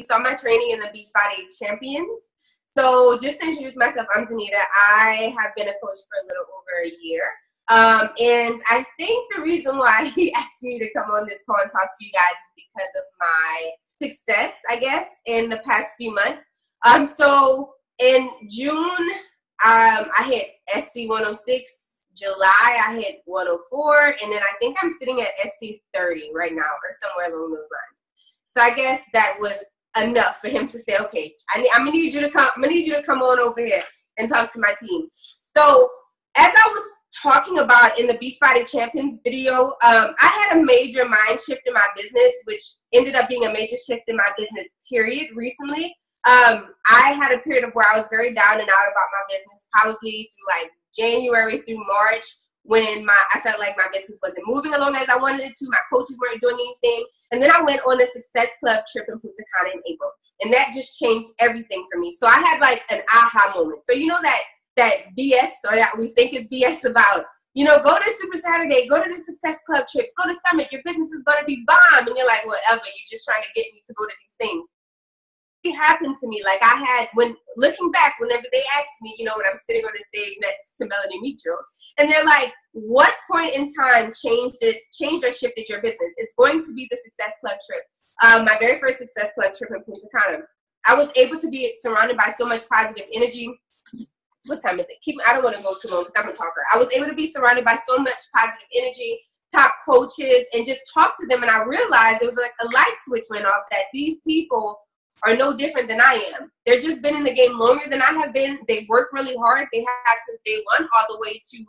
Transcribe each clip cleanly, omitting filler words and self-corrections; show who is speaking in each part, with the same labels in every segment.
Speaker 1: he saw my training in the Beachbody Champions. So just to introduce myself, I'm Denita. I have been a coach for a little over a year. And I think the reason why he asked me to come on this call and talk to you guys is because of my success, I guess, in the past few months. So in June, I hit SC 106. July, I hit 104. And then I think I'm sitting at SC 30 right now or somewhere along those lines. So I guess that was enough for him to say, okay, I'm gonna need you to come on over here and talk to my team. So as I was talking about in the Beachbody Champions video, I had a major mind shift in my business, which ended up being a major shift in my business period recently. I had a period of where I was very down and out about my business, probably through like January through March, when I felt like my business wasn't moving along as I wanted it to. My coaches weren't doing anything. And then I went on a Success Club trip in Punta Cana in April. And that just changed everything for me. So I had like an aha moment. So you know that BS, or that we think is BS about, you know, go to Super Saturday, go to the Success Club trips, go to Summit, your business is going to be bomb. And you're like, whatever, you're just trying to get me to go to these things. It happened to me. Like I had, when looking back, whenever they asked me, you know, when I'm sitting on the stage next to Melanie Mitchell, and they're like, what point in time changed or shifted your business? It's going to be the Success Club trip. My very first Success Club trip in Punta Cana. I was able to be surrounded by so much positive energy. What time is it? I don't want to go too long because I'm a talker. I was able to be surrounded by so much positive energy, top coaches, and just talk to them. And I realized there was like a light switch went off that these people are no different than I am. They've just been in the game longer than I have been. They work really hard. They have since day one all the way to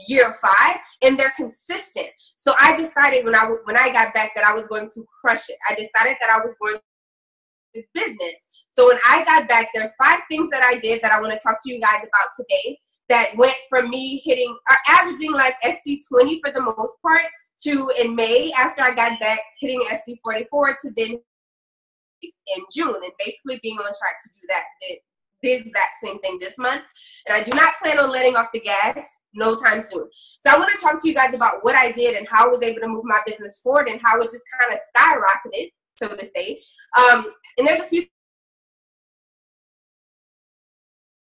Speaker 1: year 5, and they're consistent. So I decided when I got back that I was going to crush it. I decided that I was going to do business. So when I got back, there's 5 things that I did that I want to talk to you guys about today that went from me hitting or averaging like SC 20 for the most part to in May after I got back hitting SC 44 to then in June, and basically being on track to do that, the exact same thing this month. And I do not plan on letting off the gas no time soon. So I want to talk to you guys about what I did and how I was able to move my business forward and how it just kind of skyrocketed, so to say. And there's a few.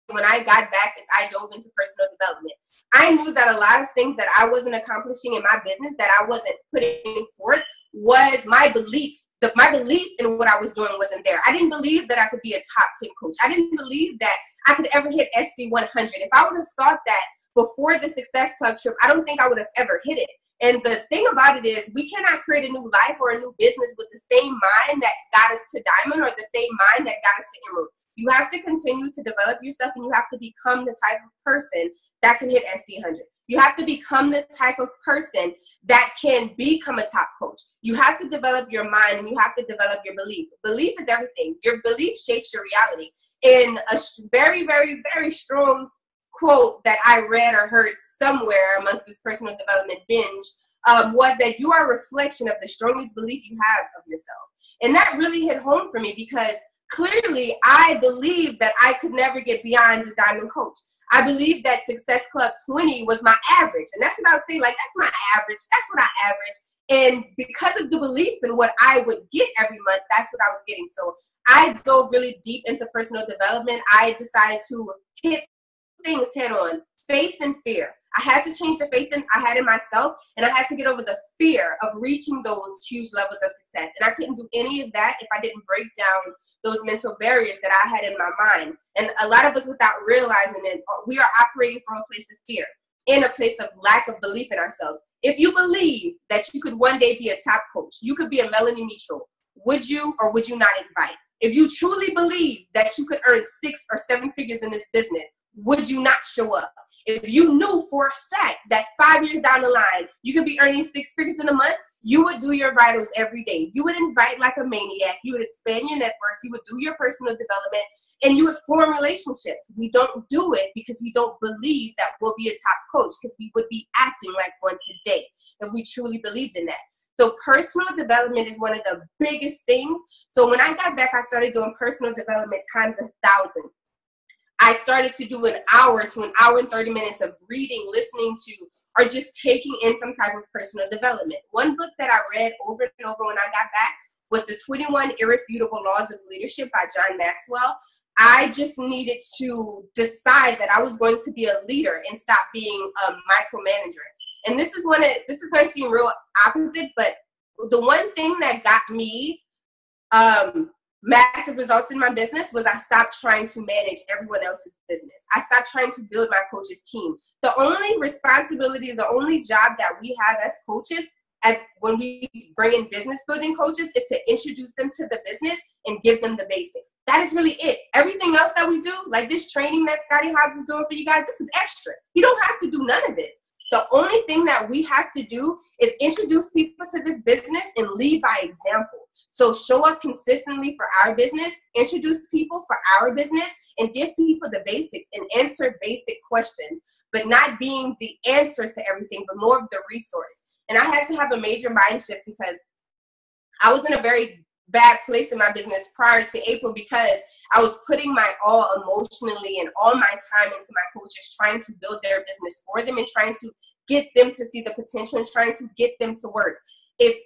Speaker 1: When I got back, I dove into personal development. I knew that a lot of things that I wasn't accomplishing in my business, that I wasn't putting forth, was my belief. My belief in what I was doing wasn't there. I didn't believe that I could be a top 10 coach. I didn't believe that I could ever hit SC 100. If I would have thought that before the Success Club trip, I don't think I would have ever hit it. And the thing about it is, we cannot create a new life or a new business with the same mind that got us to Diamond or the same mind that got us to Emerald. You have to continue to develop yourself, and you have to become the type of person that can hit SC 100. You have to become the type of person that can become a top coach. You have to develop your mind, and you have to develop your belief. Belief is everything. Your belief shapes your reality. And a very, very, very strong quote that I read or heard somewhere amongst this personal development binge was that you are a reflection of the strongest belief you have of yourself. And that really hit home for me, because clearly I believed that I could never get beyond a Diamond coach. I believe that Success Club 20 was my average. And that's what I would say, like, that's my average. That's what I average. And because of the belief in what I would get every month, that's what I was getting. So I dove really deep into personal development. I decided to hit things head on: faith and fear. I had to change the faith I had in myself, and I had to get over the fear of reaching those huge levels of success. And I couldn't do any of that if I didn't break down those mental barriers that I had in my mind. And a lot of us, without realizing it, we are operating from a place of fear, in a place of lack of belief in ourselves. If you believe that you could one day be a top coach, you could be a Melanie Mitchell, would you or would you not invite? If you truly believe that you could earn 6 or 7 figures in this business, would you not show up? If you knew for a fact that 5 years down the line, you could be earning 6 figures in a month, you would do your vitals every day. You would invite like a maniac. You would expand your network. You would do your personal development, and you would form relationships. We don't do it because we don't believe that we'll be a top coach, because we would be acting like one today if we truly believed in that. So personal development is one of the biggest things. So when I got back, I started doing personal development times 1,000. I started to do an hour to an hour and 30 minutes of reading, listening to, or just taking in some type of personal development. One book that I read over and over when I got back was the 21 Irrefutable Laws of Leadership by John Maxwell. I just needed to decide that I was going to be a leader and stop being a micromanager. And this is going to seem real opposite, but the one thing that got me massive results in my business was I stopped trying to manage everyone else's business. I stopped trying to build my coach's team. The only responsibility, the only job that we have as coaches, as when we bring in business building coaches, is to introduce them to the business and give them the basics. That is really it. Everything else that we do, like this training that Scotty Hobbs is doing for you guys, this is extra. You don't have to do none of this. The only thing that we have to do is introduce people to this business and lead by example. So show up consistently for our business, introduce people for our business, and give people the basics and answer basic questions, but not being the answer to everything, but more of the resource. And I had to have a major mind shift because I was in a very bad place in my business prior to April because I was putting my all emotionally and all my time into my coaches, trying to build their business for them and trying to get them to see the potential and trying to get them to work. If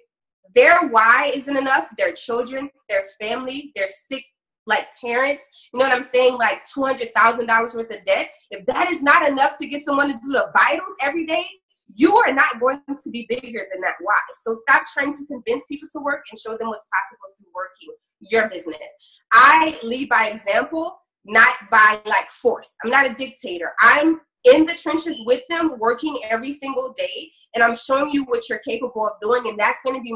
Speaker 1: their why isn't enough, their children, their family, their sick, like parents, you know what I'm saying, like $200,000 worth of debt, if that is not enough to get someone to do the vitals every day, you are not going to be bigger than that why. So stop trying to convince people to work and show them what's possible through working your business. I lead by example, not by like force. I'm not a dictator. I'm in the trenches with them, working every single day, and I'm showing you what you're capable of doing, and that's going to be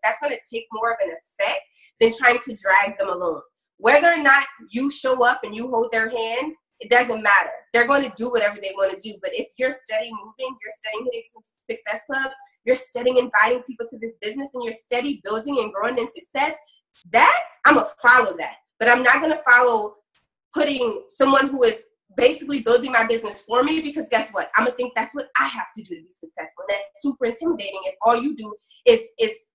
Speaker 1: that's going to take more of an effect than trying to drag them along. Whether or not you show up and you hold their hand, it doesn't matter. They're going to do whatever they want to do. But if you're steady moving, you're steady hitting Success Club, you're steady inviting people to this business, and you're steady building and growing in success, that, I'm going to follow that. But I'm not going to follow putting someone who is basically building my business for me, because guess what? I'm going to think that's what I have to do to be successful. And that's super intimidating if all you do is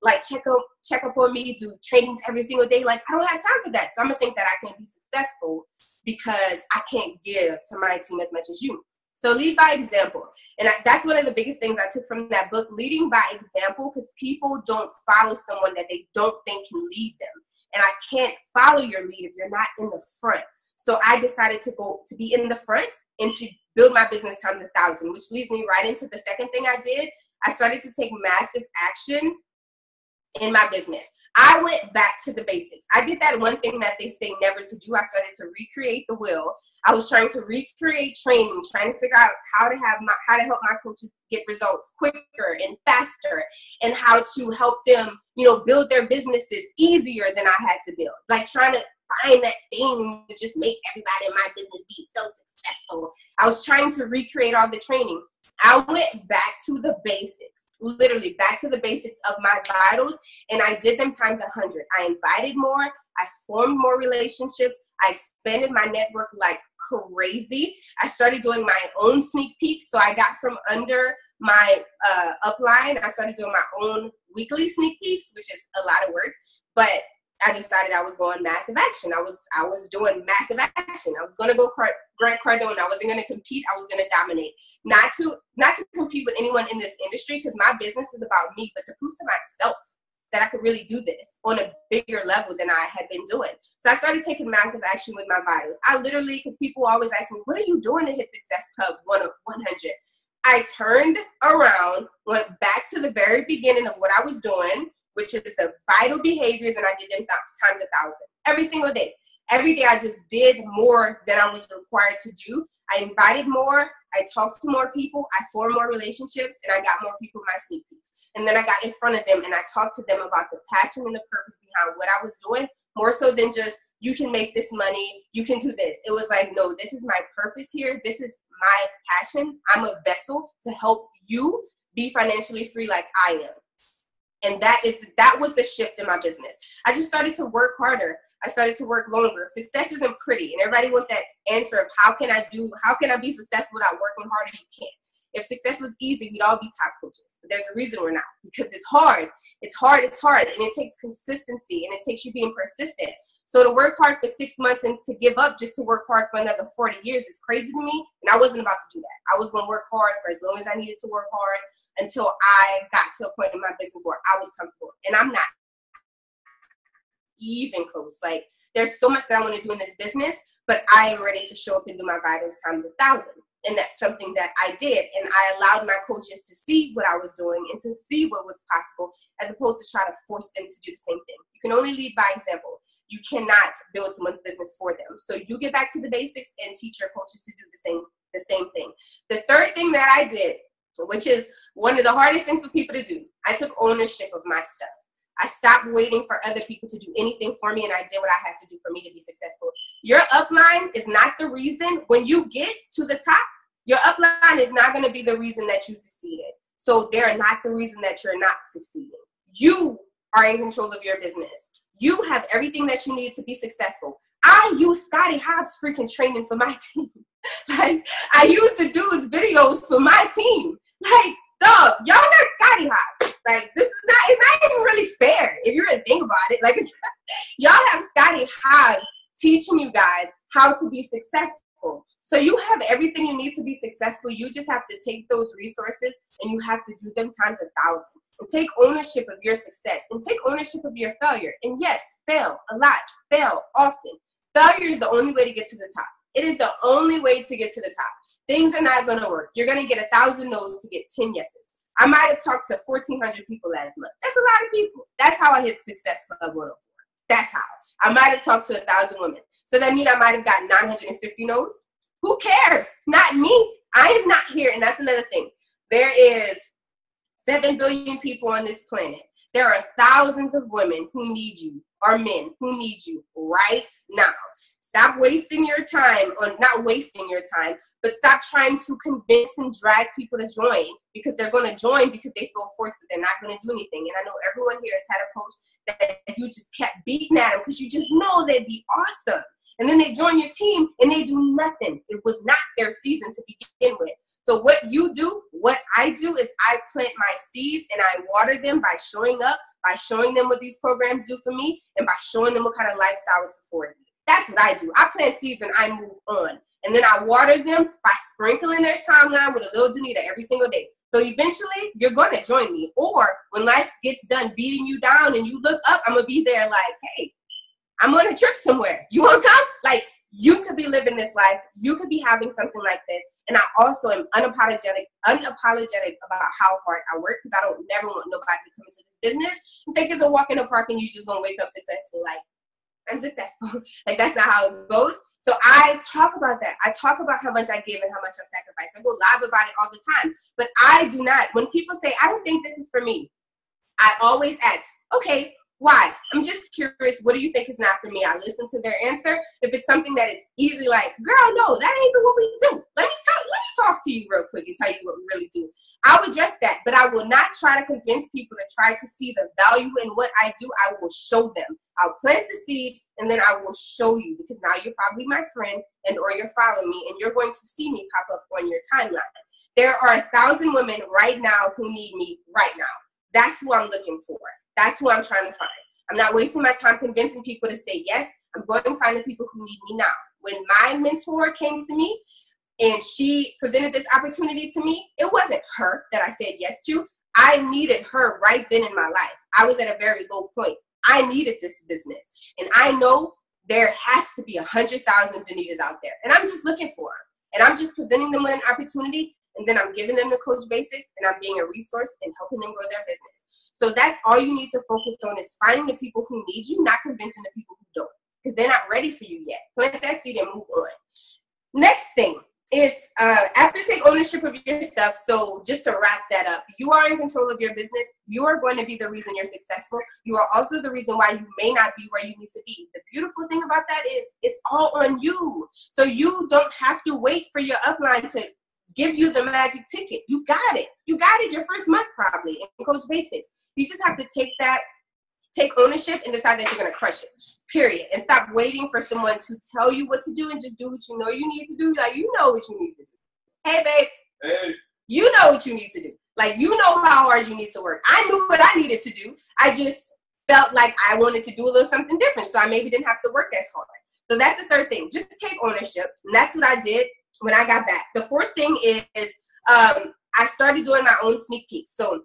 Speaker 1: like check up on me, do trainings every single day. Like, I don't have time for that. So I'm going to think that I can't be successful because I can't give to my team as much as you. So lead by example. And that's one of the biggest things I took from that book, leading by example, because people don't follow someone that they don't think can lead them. And I can't follow your lead if you're not in the front. So I decided to be in the front and to build my business times 1,000, which leads me right into the second thing I did. I started to take massive action in my business. I went back to the basics. I did that one thing that they say never to do. I started to recreate the wheel. I was trying to recreate training, trying to figure out how to help my coaches get results quicker and faster, and how to help them, build their businesses easier than I had to build. Like trying to find that thing to just make everybody in my business be so successful. I was trying to recreate all the training. I went back to the basics, literally back to the basics of my vitals, and I did them times 100. I invited more. I formed more relationships. I expanded my network like crazy. I started doing my own sneak peeks. So I got from under my upline. I started doing my own weekly sneak peeks, which is a lot of work, but I decided I was going massive action. I was doing massive action. I was going to go Grant Cardone. I wasn't going to compete. I was going to dominate. Not to compete with anyone in this industry, because my business is about me, but to prove to myself that I could really do this on a bigger level than I had been doing. So I started taking massive action with my vitals. I literally, because people always ask me, what are you doing to hit Success Club 100? I turned around, went back to the very beginning of what I was doing, which is the vital behaviors, and I did them times 1,000 every single day. Every day I just did more than I was required to do. I invited more, I talked to more people, I formed more relationships, and I got more people in my sneak peeks. And then I got in front of them and I talked to them about the passion and the purpose behind what I was doing, more so than just, you can make this money, you can do this. It was like, no, this is my purpose here. This is my passion. I'm a vessel to help you be financially free like I am. And that was the shift in my business. I just started to work harder. I started to work longer. Success isn't pretty. And everybody wants that answer of how can I be successful without working harder? You can't. If success was easy, we'd all be top coaches. But there's a reason we're not, because it's hard. It's hard. And it takes consistency, and it takes you being persistent. So to work hard for 6 months and to give up just to work hard for another 40 years is crazy to me. And I wasn't about to do that. I was going to work hard for as long as I needed to work hard, until I got to a point in my business where I was comfortable. And I'm not even close. Like, there's so much that I want to do in this business, but I am ready to show up and do my vitals times 1,000. And that's something that I did. And I allowed my coaches to see what I was doing and to see what was possible, as opposed to try to force them to do the same thing. You can only lead by example. You cannot build someone's business for them. So you get back to the basics and teach your coaches to do the same thing. The third thing that I did, which is one of the hardest things for people to do, I took ownership of my stuff. I stopped waiting for other people to do anything for me, and I did what I had to do for me to be successful. Your upline is not the reason. When you get to the top, your upline is not going to be the reason that you succeeded. So they're not the reason that you're not succeeding. You are in control of your business. You have everything that you need to be successful. I use Scotty Hobbs freaking training for my team. Like, I used to do his videos for my team. Like, dog, y'all got Scotty Hobbs. Like, it's not even really fair if you really think about it. Like, y'all have Scotty Hobbs teaching you guys how to be successful. So you have everything you need to be successful. You just have to take those resources and you have to do them times 1,000. And take ownership of your success and take ownership of your failure. And yes, fail a lot, fail often. Failure is the only way to get to the top. It is the only way to get to the top. Things are not going to work. You're going to get 1,000 no's to get 10 yeses. I might have talked to 1,400 people last month. That's a lot of people. That's how I hit Success Club 104. That's how. I might have talked to 1,000 women. So that means I might have gotten 950 no's. Who cares? Not me. I am not here. And that's another thing. There is 7 billion people on this planet. There are thousands of women who need you, or men who need you right now. Stop wasting your time on, not wasting your time, but stop trying to convince and drag people to join, because they're going to join because they feel forced, but they're not going to do anything. And I know everyone here has had a coach that you just kept beating at them because you just know they'd be awesome. And then they join your team and they do nothing. It was not their season to begin with. So what you do, what I do, is I plant my seeds and I water them by showing up, by showing them what these programs do for me, and by showing them what kind of lifestyle it's affording me. That's what I do. I plant seeds and I move on. And then I water them by sprinkling their timeline with a little Denita every single day. So eventually, you're going to join me. Or when life gets done beating you down and you look up, I'm going to be there like, hey, I'm on a trip somewhere. You want to come? Like, you could be living this life. You could be having something like this. And I also am unapologetic about how hard I work, because I don't never want nobody to come into this business and think it's a walk in the park and you just going to wake up successful. Like, I'm successful. Like, that's not how it goes. So I talk about that. I talk about how much I give and how much I sacrifice. I go live about it all the time. But I do not. When people say, I don't think this is for me, I always ask, okay, why? I'm just curious. What do you think is not for me? I listen to their answer. If it's something that it's easy, like, girl, no, that ain't what we do. Let me talk to you real quick and tell you what we really do. I'll address that, but I will not try to convince people to try to see the value in what I do. I will show them. I'll plant the seed, and then I will show you, because now you're probably my friend, and or you're following me, and you're going to see me pop up on your timeline. There are 1,000 women right now who need me right now. That's who I'm looking for. That's who I'm trying to find. I'm not wasting my time convincing people to say yes. I'm going to find the people who need me now. When my mentor came to me and she presented this opportunity to me, it wasn't her that I said yes to. I needed her right then in my life. I was at a very low point. I needed this business. And I know there has to be 100,000 Denitas out there. And I'm just looking for them. And I'm just presenting them with an opportunity. And then I'm giving them the coach basics, and I'm being a resource and helping them grow their business. So that's all you need to focus on, is finding the people who need you, not convincing the people who don't, because they're not ready for you yet. Plant that seed and move on. Next thing is after take ownership of your stuff. So just to wrap that up, you are in control of your business. You are going to be the reason you're successful. You are also the reason why you may not be where you need to be. The beautiful thing about that is it's all on you. So you don't have to wait for your upline to give you the magic ticket. You got it. You got it your first month probably in Coach Basics. You just have to take ownership and decide that you're going to crush it, period. And stop waiting for someone to tell you what to do, and just do what you know you need to do. Like, you know what you need to do. Hey, babe.
Speaker 2: Hey.
Speaker 1: You know what you need to do. Like, you know how hard you need to work. I knew what I needed to do. I just felt like I wanted to do a little something different, so I maybe didn't have to work as hard. So that's the third thing. Just take ownership. And that's what I did when I got back. The fourth thing is I started doing my own sneak peeks. So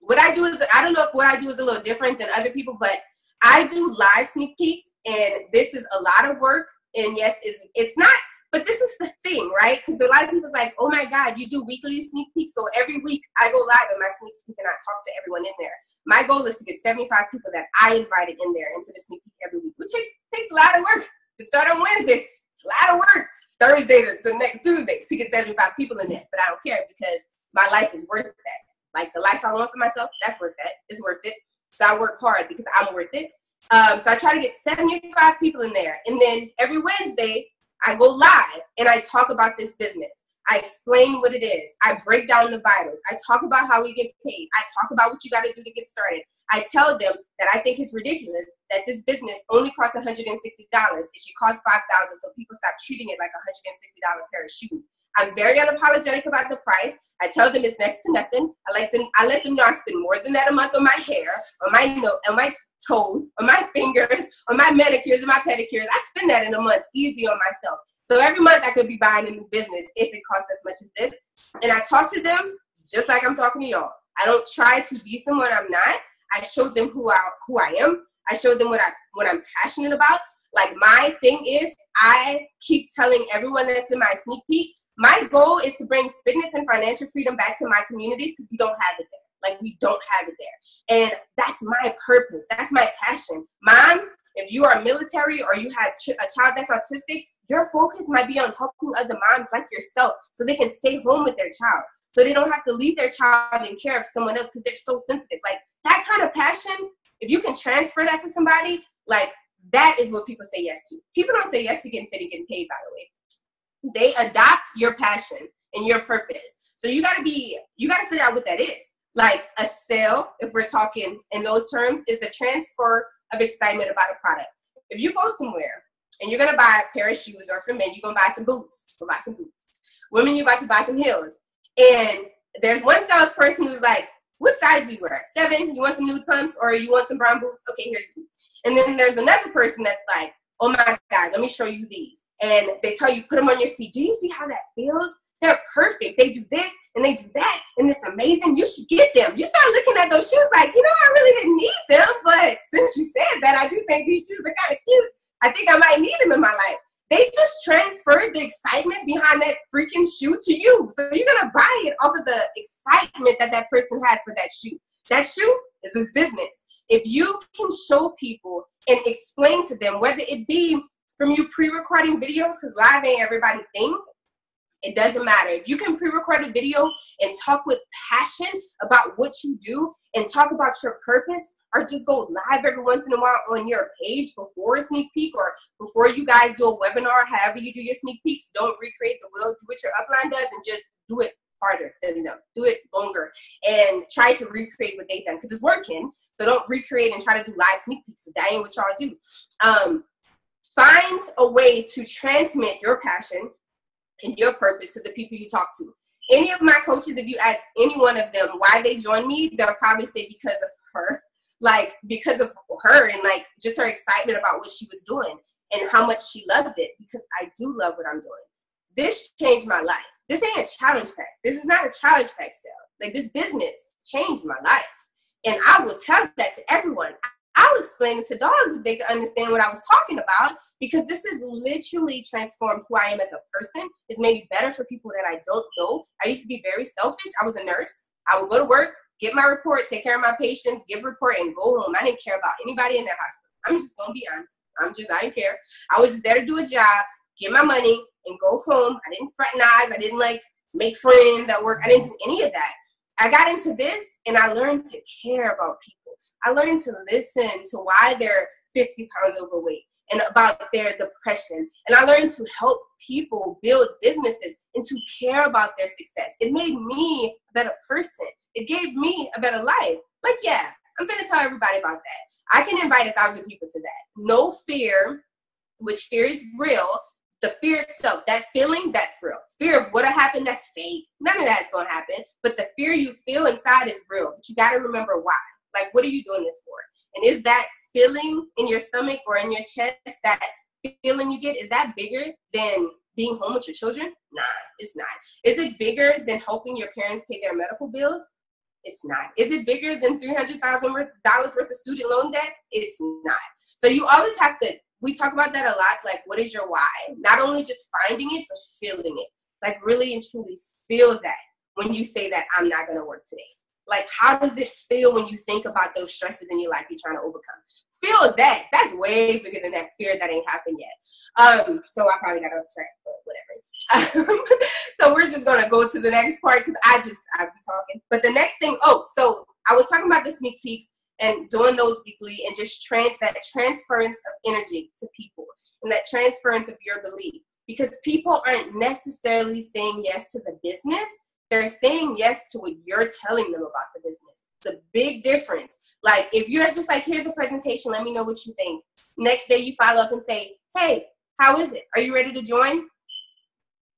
Speaker 1: what I do is, I don't know if what I do is a little different than other people, but I do live sneak peeks, and this is a lot of work. And yes, it's not, but this is the thing, right? Because a lot of people's like, oh my God, you do weekly sneak peeks. So every week I go live in my sneak peek and I talk to everyone in there. My goal is to get 75 people that I invited in there into the sneak peek every week, which takes a lot of work. To start on Wednesday, it's a lot of work. Thursday to next Tuesday to get 75 people in there. But I don't care because my life is worth that. Like the life I want for myself, that's worth that. It's worth it. So I work hard because I'm worth it. So I try to get 75 people in there. And then every Wednesday, I go live and I talk about this business. I explain what it is. I break down the vitals. I talk about how we get paid. I talk about what you got to do to get started. I tell them that I think it's ridiculous that this business only costs $160. It should cost $5,000, so people stop treating it like a $160 pair of shoes. I'm very unapologetic about the price. I tell them it's next to nothing. I let them know I spend more than that a month on my hair, on my toes, on my fingers, on my manicures and my pedicures. I spend that in a month easy on myself. So every month I could be buying a new business if it costs as much as this. And I talk to them just like I'm talking to y'all. I don't try to be someone I'm not. I show them who I am. I show them what I'm passionate about. Like my thing is, I keep telling everyone that's in my sneak peek, my goal is to bring fitness and financial freedom back to my communities because we don't have it there. Like we don't have it there. And that's my purpose. That's my passion. Moms, if you are military or you have a child that's autistic, your focus might be on helping other moms like yourself so they can stay home with their child. So they don't have to leave their child in care of someone else because they're so sensitive. Like that kind of passion, if you can transfer that to somebody, like that is what people say yes to. People don't say yes to getting fit and getting paid, by the way. They adopt your passion and your purpose. So you got to figure out what that is. Like a sale, if we're talking in those terms, is the transfer of excitement about a product. If you go somewhere and you're going to buy a pair of shoes, or for men, you're going to buy some boots. So buy some boots. Women, you're about to buy some heels. And there's one salesperson who's like, what size do you wear? 7? You want some nude pumps or you want some brown boots? Okay, here's the boots. And then there's another person that's like, oh my God, let me show you these. And they tell you, put them on your feet. Do you see how that feels? They're perfect. They do this and they do that. And it's amazing. You should get them. You start looking at those shoes like, I really didn't need them. But since you said that, I do think these shoes are kind of cute. I think I might need them in my life. They just transferred the excitement behind that freaking shoe to you. So you're going to buy it off of the excitement that person had for that shoe. That shoe is his business. If you can show people and explain to them, whether it be from you pre-recording videos, because live ain't everybody's thing, it doesn't matter. If you can pre-record a video and talk with passion about what you do and talk about your purpose, or just go live every once in a while on your page before a sneak peek or before you guys do a webinar, however you do your sneak peeks, don't recreate the wheel, do what your upline does and just do it harder than them. Do it longer and try to recreate what they've done because it's working. So don't recreate and try to do live sneak peeks. So that ain't what y'all do. Find a way to transmit your passion and your purpose to the people you talk to. Any of my coaches, if you ask any one of them why they joined me, they'll probably say because of her. Like because of her and like just her excitement about what she was doing and how much she loved it, because I do love what I'm doing. This changed my life. This ain't a challenge pack. This is not a challenge pack sale. Like this business changed my life. And I will tell that to everyone. I'll explain it to dogs if they can understand what I was talking about, because this has literally transformed who I am as a person. It's made me better for people that I don't know. I used to be very selfish. I was a nurse. I would go to work, get my report, take care of my patients, give a report, and go home. I didn't care about anybody in that hospital. I'm just going to be honest. I didn't care. I was just there to do a job, get my money, and go home. I didn't fraternize. I didn't, make friends at work. I didn't do any of that. I got into this, and I learned to care about people. I learned to listen to why they're 50 pounds overweight and about their depression. And I learned to help people build businesses and to care about their success. It made me a better person. It gave me a better life. Yeah, I'm going to tell everybody about that. I can invite 1,000 people to that. No fear, which fear is real. The fear itself, that feeling, that's real. Fear of what'll happen, that's fake. None of that's going to happen. But the fear you feel inside is real. But you got to remember why. What are you doing this for? And is that feeling in your stomach or in your chest, that feeling you get, is that bigger than being home with your children? Nah, it's not. Is it bigger than helping your parents pay their medical bills? It's not. Is it bigger than $300,000 worth of student loan debt? It's not. So you always have to, we talk about that a lot, like what is your why? Not only just finding it, but feeling it. Like really and truly feel that when you say that I'm not going to work today. Like how does it feel when you think about those stresses in your life you're trying to overcome? Feel that. That's way bigger than that fear that ain't happened yet. So I probably got off track, but whatever. So we're just going to go to the next part because I'll be talking. But the next thing, so I was talking about the sneak peeks and doing those weekly and just that transference of energy to people and that transference of your belief. Because people aren't necessarily saying yes to the business. They're saying yes to what you're telling them about the business. It's a big difference. Like if you're just like, here's a presentation, let me know what you think. Next day you follow up and say, hey, how is it? Are you ready to join?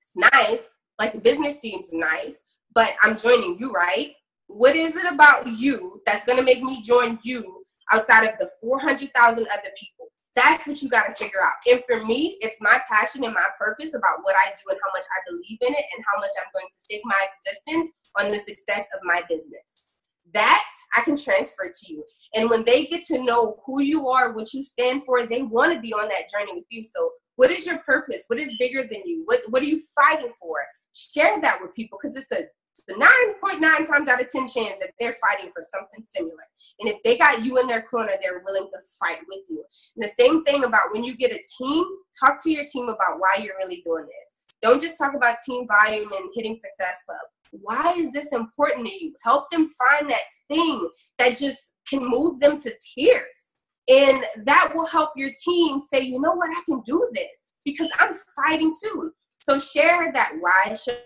Speaker 1: It's nice. Like the business seems nice, but I'm joining you, right? What is it about you that's going to make me join you outside of the 400,000 other people? That's what you got to figure out. And for me, it's my passion and my purpose about what I do and how much I believe in it and how much I'm going to stake my existence on the success of my business. That I can transfer to you. And when they get to know who you are, what you stand for, they want to be on that journey with you. So what is your purpose? What is bigger than you? What are you fighting for? Share that with people because it's a 9.9 times out of 10 chance that they're fighting for something similar. And if they got you in their corner, they're willing to fight with you. And the same thing about when you get a team, talk to your team about why you're really doing this. Don't just talk about team volume and hitting Success Club. Why is this important to you? Help them find that thing that just can move them to tears. And that will help your team say, you know what, I can do this because I'm fighting too. So share that why, share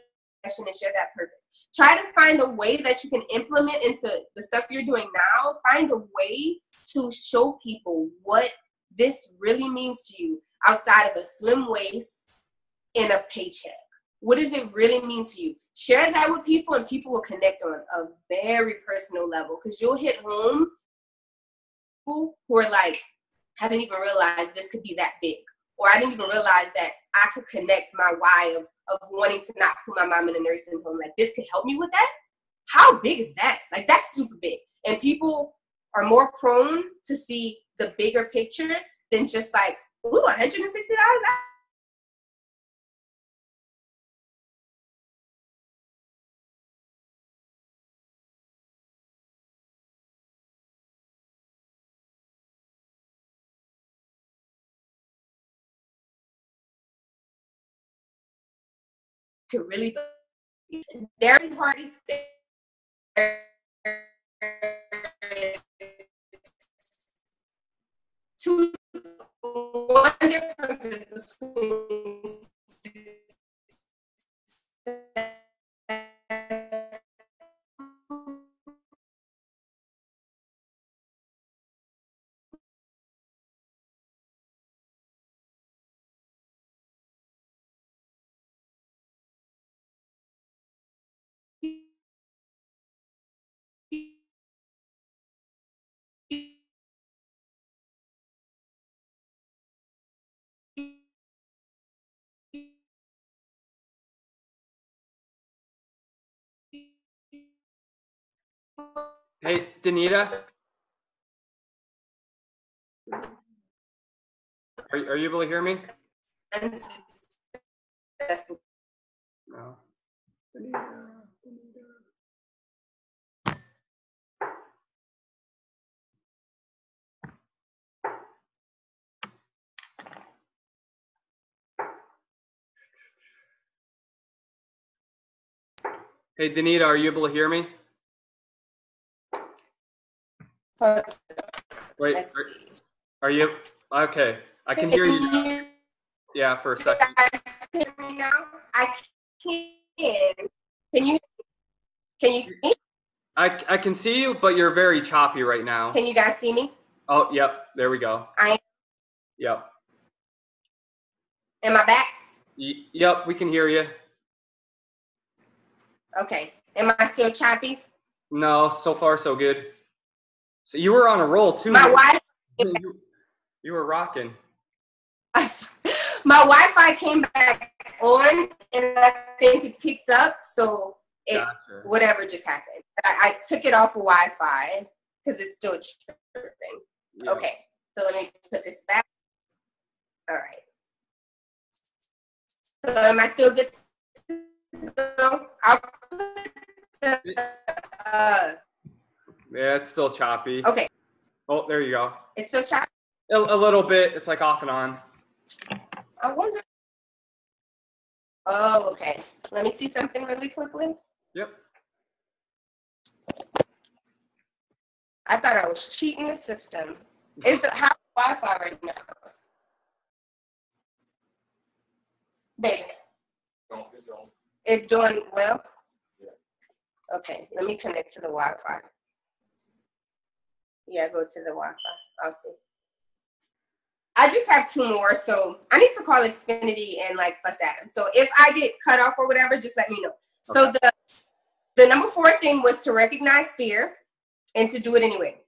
Speaker 1: and share that purpose. Try to find a way that you can implement into the stuff you're doing now. Find a way to show people what this really means to you outside of a slim waist and a paycheck. What does it really mean to you? Share that with people and people will connect on a very personal level because you'll hit home people who are like, I didn't even realize this could be that big. Or I didn't even realize that I could connect my why of wanting to not put my mom in a nursing home. Like, this could help me with that? How big is that? Like, that's super big. And people are more prone to see the bigger picture than just like, ooh, $160? Could really be. Dairy parties one difference is between
Speaker 2: Hey, Denita, are you able to hear me?
Speaker 1: unsuccessful.
Speaker 2: No. Hey, Denita, are you able to hear me? Wait, are you? Okay, I can hear you now. Yeah, for a second.
Speaker 1: Can you guys hear me now? I can. Can you see me?
Speaker 2: I can see you, but you're very choppy right now.
Speaker 1: Can you guys see me?
Speaker 2: Oh, yep, there we go. Yep.
Speaker 1: Am I back?
Speaker 2: Yep, we can hear you.
Speaker 1: Okay. Am I still choppy?
Speaker 2: No, so far so good. So you were on a roll too.
Speaker 1: My Wi-Fi.
Speaker 2: You were rocking.
Speaker 1: My Wi-Fi came back on, and I think it picked up. So
Speaker 2: Gotcha.
Speaker 1: whatever just happened. I took it off of Wi-Fi because it's still tripping. Yeah. Okay, so let me put this back. All right. So am I still good to go? I'll put the,
Speaker 2: yeah, it's still choppy.
Speaker 1: Okay.
Speaker 2: Oh, there you go.
Speaker 1: It's still choppy?
Speaker 2: A little bit. It's like off and on.
Speaker 1: I wonder. Oh, okay. Let me see something really quickly.
Speaker 2: Yep.
Speaker 1: I thought I was cheating the system. Is the how's Wi-Fi right now? Baby.
Speaker 3: It's on.
Speaker 1: It's doing well?
Speaker 3: Yeah.
Speaker 1: Okay, let me connect to the Wi-Fi. Yeah, go to the Wi-Fi. I'll see. I just have 2 more, so I need to call Xfinity and like fuss at them. So if I get cut off or whatever, just let me know. Okay. So the number 4 thing was to recognize fear and to do it anyway.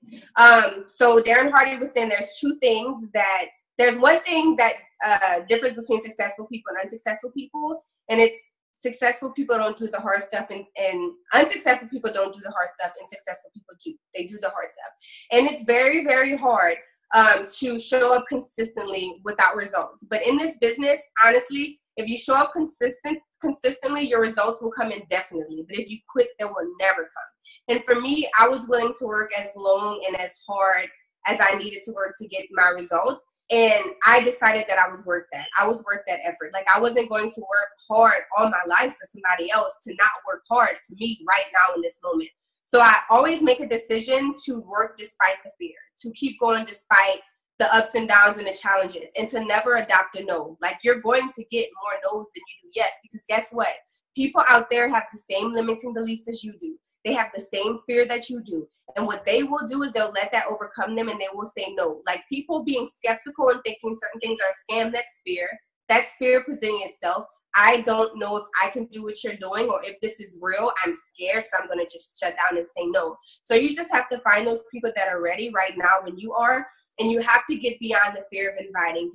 Speaker 1: So Darren Hardy was saying there's one thing that differs between successful people and unsuccessful people, and it's successful people don't do the hard stuff and unsuccessful people don't do the hard stuff, and successful people do. They do the hard stuff. And it's very, very hard to show up consistently without results. But in this business, honestly, if you show up consistently, your results will come indefinitely. But if you quit, they will never come. And for me, I was willing to work as long and as hard as I needed to work to get my results. And I decided that I was worth that. I was worth that effort. Like, I wasn't going to work hard all my life for somebody else to not work hard for me right now in this moment. So I always make a decision to work despite the fear, to keep going despite the ups and downs and the challenges, and to never adopt a no. Like, you're going to get more no's than you do yes, because guess what? People out there have the same limiting beliefs as you do. They have the same fear that you do. And what they will do is they'll let that overcome them, and they will say no. Like, people being skeptical and thinking certain things are a scam, that's fear. That's fear presenting itself. I don't know if I can do what you're doing or if this is real. I'm scared, so I'm going to just shut down and say no. So you just have to find those people that are ready right now when you are, and you have to get beyond the fear of inviting.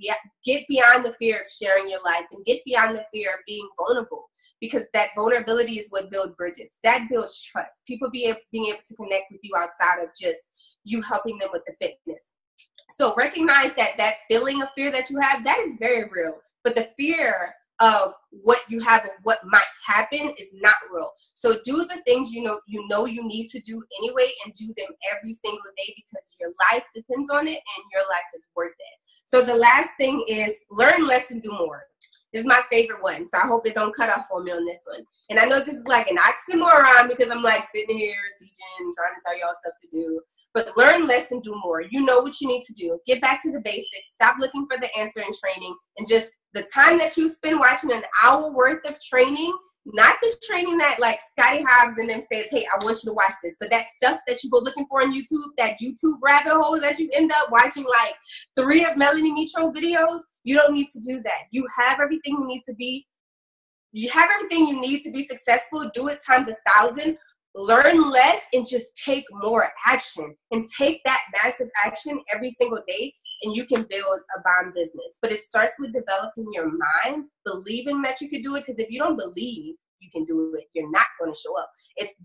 Speaker 1: Get beyond the fear of sharing your life, and get beyond the fear of being vulnerable, because that vulnerability is what builds bridges. That builds trust. People being able to connect with you outside of just you helping them with the fitness. So recognize that feeling of fear that you have, that is very real. But the fear of what you have and what might happen is not real. So do the things you know you need to do anyway, and do them every single day, because your life depends on it and your life is worth it. So the last thing is learn less and do more. This is my favorite one, so I hope it don't cut off on me on this one. And I know this is like an oxymoron, because I'm like sitting here teaching, trying to tell y'all stuff to do. But learn less and do more. You know what you need to do. Get back to the basics. Stop looking for the answer in training, and just the time that you spend watching an hour worth of training, not the training that like Scotty Hobbs and them says, hey, I want you to watch this, but that stuff that you go looking for on YouTube, that YouTube rabbit hole that you end up watching like 3 of Melanie Mitro videos, you don't need to do that. You have everything you need to be. You have everything you need to be successful. Do it times 1,000. Learn less and just take more action, and take that massive action every single day, and you can build a bomb business. But it starts with developing your mind, believing that you can do it, because if you don't believe you can do it, you're not going to show up.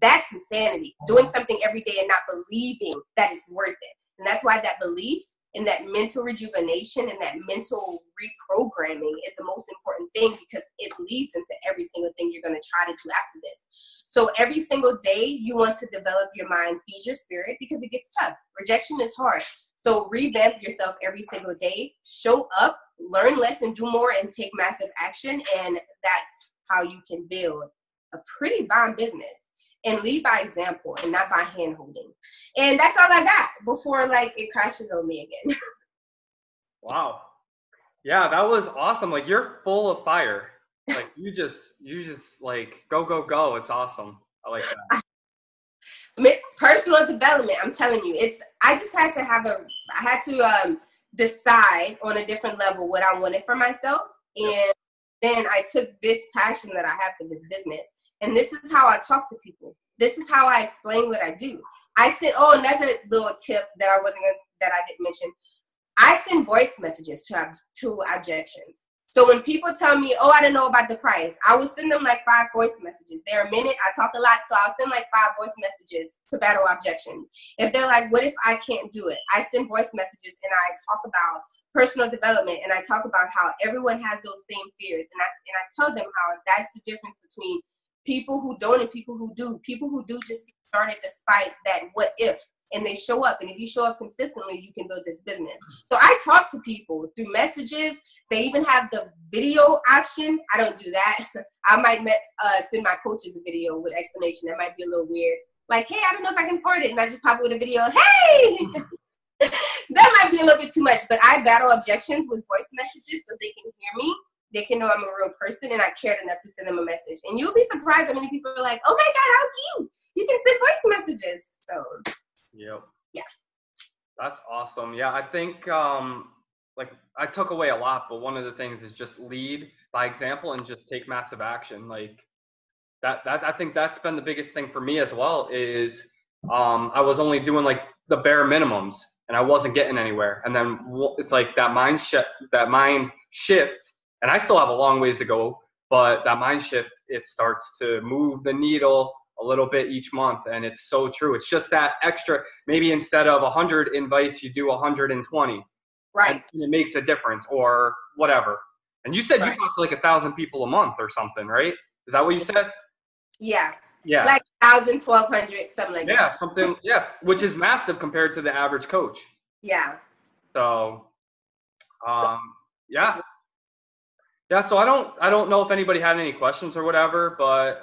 Speaker 1: That's insanity, doing something every day and not believing that it's worth it. And that's why that belief and that mental rejuvenation and that mental reprogramming is the most important thing, because it leads into every single thing you're going to try to do after this. So every single day you want to develop your mind, feed your spirit, because it gets tough. Rejection is hard. So revamp yourself every single day, show up, learn less and do more, and take massive action. And that's how you can build a pretty bomb business. And lead by example and not by hand holding. And that's all I got before like it crashes on me again.
Speaker 2: Wow. Yeah, that was awesome. Like, you're full of fire. Like, you just like go, go, go. It's awesome. I like that.
Speaker 1: Personal development, I'm telling you, I just had to decide on a different level what I wanted for myself. And then I took this passion that I have for this business, and this is how I talk to people. This is how I explain what I do. I sent, another little tip that I didn't mention. I send voice messages to objections. So when people tell me, oh, I don't know about the price, I will send them like 5 voice messages. They're a minute. I talk a lot, so I'll send like 5 voice messages to battle objections. If they're like, what if I can't do it? I send voice messages and I talk about personal development, and I talk about how everyone has those same fears. And I tell them how that's the difference between people who don't and people who do. People who do just get started despite that what if, and they show up. And if you show up consistently, you can build this business. So I talk to people through messages. They even have the video option. I don't do that. I might send my coaches a video with explanation. That might be a little weird. Like, hey, I don't know if I can afford it. And I just pop up with a video. Hey! That might be a little bit too much. But I battle objections with voice messages so they can hear me. They can know I'm a real person and I cared enough to send them a message. And you'll be surprised how many people are like, oh my God, how cute. You can send voice messages. So,
Speaker 2: yep.
Speaker 1: Yeah.
Speaker 2: That's awesome. Yeah, I think like I took away a lot, but one of the things is just lead by example and just take massive action. Like that I think that's been the biggest thing for me as well is I was only doing like the bare minimums and I wasn't getting anywhere. And then it's like that mind shift, and I still have a long ways to go, but that mind shift, it starts to move the needle a little bit each month. And it's so true. It's just that extra, maybe instead of 100 invites, you do 120.
Speaker 1: Right.
Speaker 2: And it makes a difference or whatever. And you said you talk to like 1,000 people a month or something, right? Is that what you said?
Speaker 1: Yeah.
Speaker 2: Yeah.
Speaker 1: Like 1,000, 1,200, something like that.
Speaker 2: Yeah, something, yes, which is massive compared to the average coach.
Speaker 1: Yeah.
Speaker 2: So, yeah. Yeah, so I don't know if anybody had any questions or whatever, but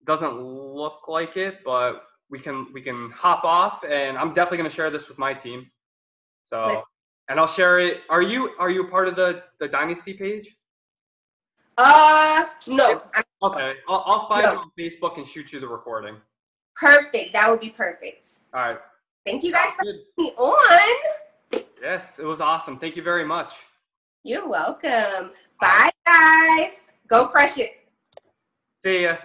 Speaker 2: doesn't look like it, but we can hop off, and I'm definitely going to share this with my team. So, and I'll share it. Are you part of the Dynasty page?
Speaker 1: No.
Speaker 2: Okay, I'll find you on Facebook and shoot you the recording.
Speaker 1: Perfect. That would be perfect.
Speaker 2: All right.
Speaker 1: Thank you guys for having me on.
Speaker 2: Yes, it was awesome. Thank you very much.
Speaker 1: You're welcome. Bye, guys. Go crush it.
Speaker 2: See ya.